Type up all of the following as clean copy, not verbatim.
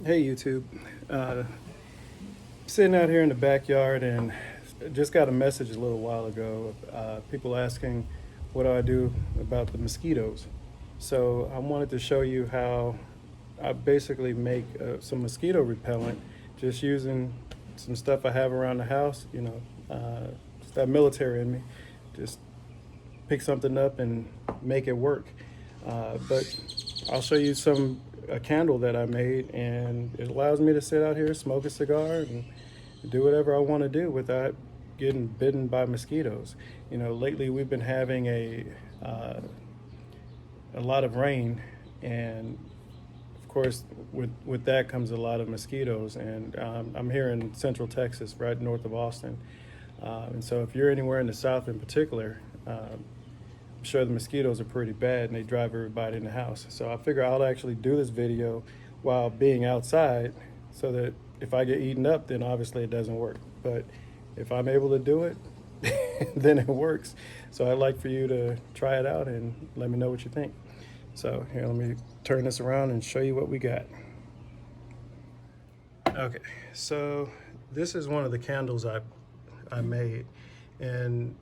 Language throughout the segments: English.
Hey YouTube, uh, sitting out here in the backyard and just got a message a little while ago. People asking what do I do about the mosquitoes. So I wanted to show you how I basically make some mosquito repellent just using some stuff I have around the house. It's that military in me. Just pick something up and make it work. But I'll show you a candle that I made, and it allows me to sit out here, smoke a cigar, and do whatever I want to do without getting bitten by mosquitoes. Lately we've been having uh, a lot of rain, and of course, with that comes a lot of mosquitoes. And I'm here in Central Texas, right north of Austin. And so, if you're anywhere in the South in particular, I'm sure the mosquitoes are pretty bad and they drive everybody in the house. So I figure I'll actually do this video while being outside so that if I get eaten up, then obviously it doesn't work. But if I'm able to do it, then it works. So I'd like for you to try it out and let me know what you think. So here, let me turn this around and show you what we got. Okay, so this is one of the candles I made, and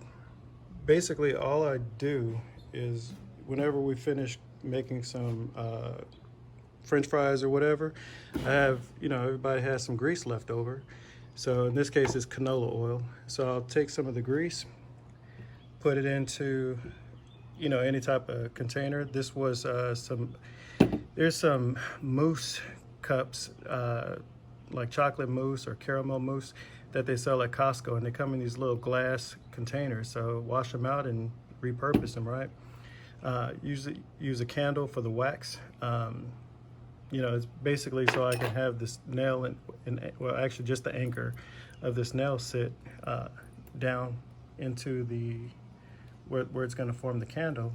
basically all I do is whenever we finish making some French fries or whatever, I have, everybody has some grease left over. So in this case, it's canola oil. So I'll take some of the grease, put it into, any type of container. This was there's some mousse cups, like chocolate mousse or caramel mousse that they sell at Costco, and they come in these little glass containers. So wash them out and repurpose them, right? Use a candle for the wax. It's basically so I can have this nail well, actually just the anchor of this nail sit down into the where it's going to form the candle.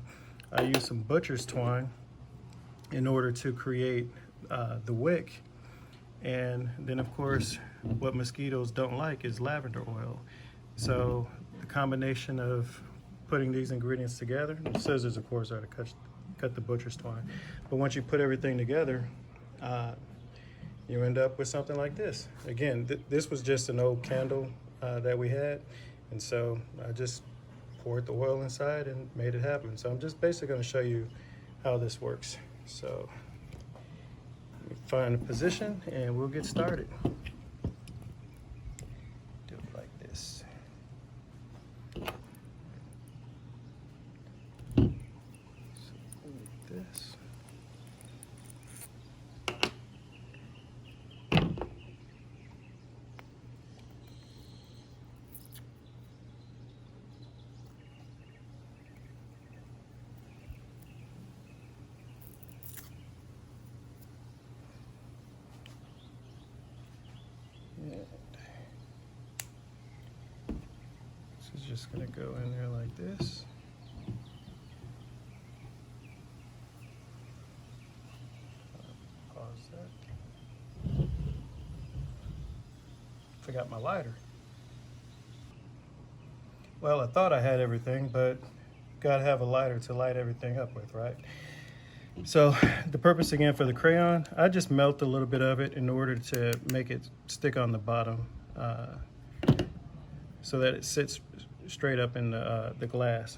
I use some butcher's twine in order to create the wick. And then, of course, what mosquitoes don't like is lavender oil. So the combination of putting these ingredients together, the scissors, of course, are to cut the butcher's twine. But once you put everything together, you end up with something like this. Again, this was just an old candle that we had. And so I just poured the oil inside and made it happen. So I'm just basically going to show you how this works. So find a position and we'll get started. Do it like this. So like this. This is just going to go in there like this. Pause that. Forgot my lighter. Well, I thought I had everything, but gotta have a lighter to light everything up with, right? So the purpose again for the crayon, I just melt a little bit of it in order to make it stick on the bottom so that it sits straight up in the glass.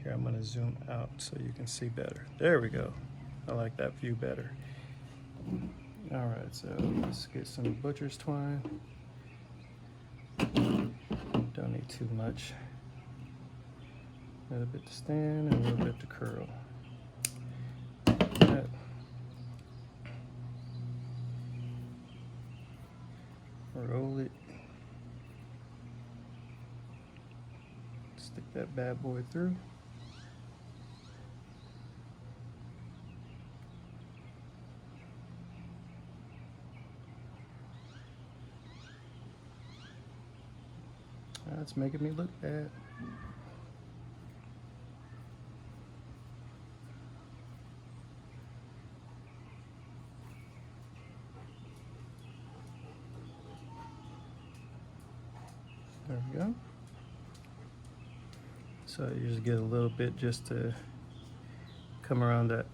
Here, I'm gonna zoom out so you can see better. There we go. I like that view better. All right, so let's get some butcher's twine. Don't need too much. A little bit to stand and a little bit to curl. That. Roll it. Stick that bad boy through. That's making me look bad. There we go. So you just get a little bit just to come around that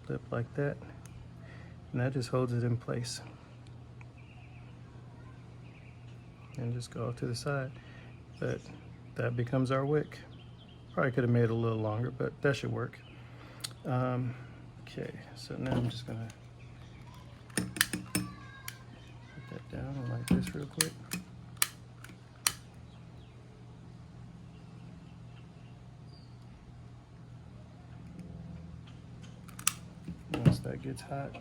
lip like that. and that just holds it in place. And just go off to the side. But that becomes our wick. Probably could have made it a little longer, but that should work. Okay, so now I'm just gonna put that down like this real quick. Once that gets hot,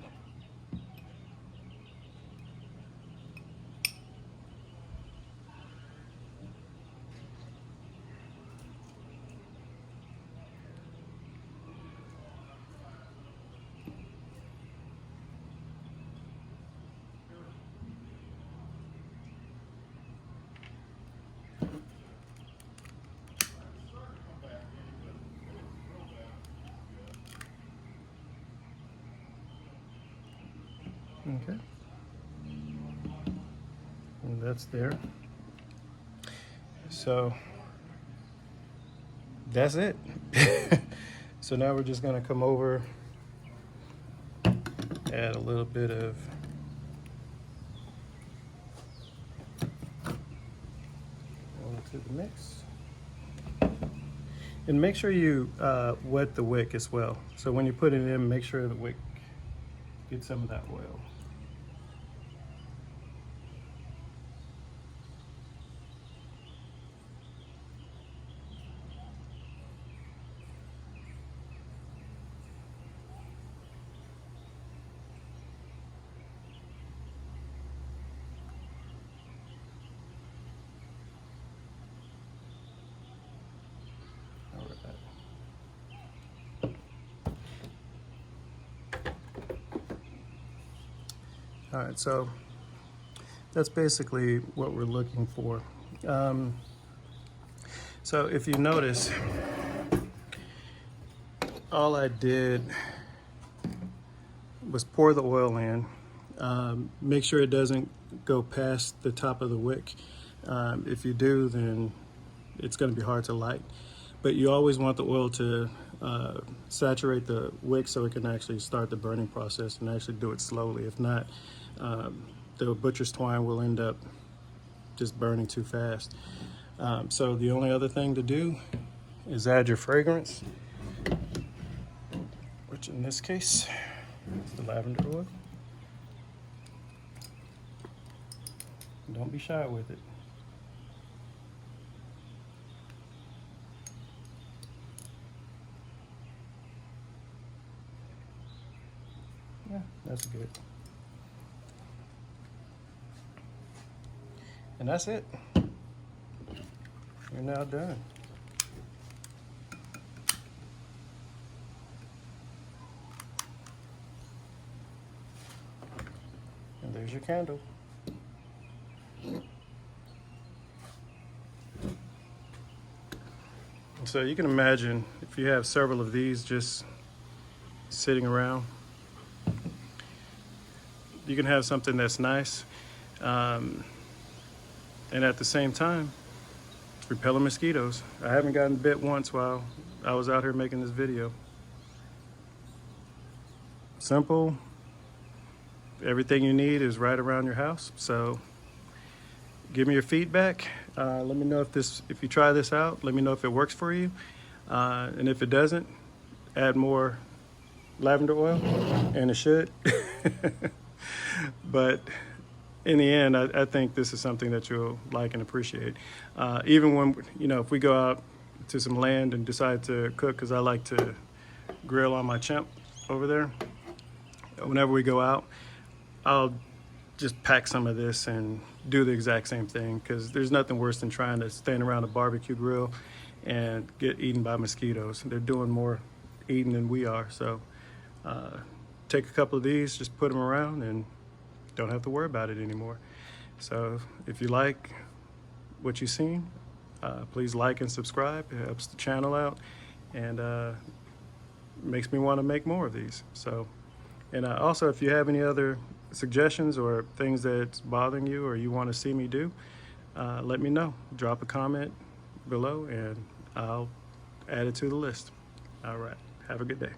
okay, and that's there. So that's it. So now we're just gonna come over, add a little bit of oil to the mix. And make sure you wet the wick as well. So when you put it in, make sure the wick gets some of that oil. All right, so that's basically what we're looking for. So if you notice, all I did was pour the oil in. Make sure it doesn't go past the top of the wick. If you do, then it's going to be hard to light. But you always want the oil to saturate the wick so it can actually start the burning process and actually do it slowly. If not, the butcher's twine will end up just burning too fast. So the only other thing to do is add your fragrance, which in this case is the lavender oil. Don't be shy with it. Yeah, that's good. And that's it. You're now done. And there's your candle. So you can imagine if you have several of these just sitting around, you can have something that's nice, and at the same time, it's repelling mosquitoes. I haven't gotten bit once while I was out here making this video. Simple. Everything you need is right around your house. So give me your feedback. Let me know if you try this out. Let me know if it works for you. And if it doesn't, add more lavender oil, and it should. But in the end, I think this is something that you'll like and appreciate. Even when, if we go out to some land and decide to cook, because I like to grill on my chimp over there, whenever we go out, I'll just pack some of this and do the exact same thing, because there's nothing worse than trying to stand around a barbecue grill and get eaten by mosquitoes. They're doing more eating than we are. So take a couple of these, just put them around, and don't have to worry about it anymore. So if you like what you've seen, please like and subscribe. It helps the channel out, and makes me want to make more of these. So, and also, if you have any other suggestions or things that's bothering you or you want to see me do, let me know. Drop a comment below and I'll add it to the list. All right, have a good day.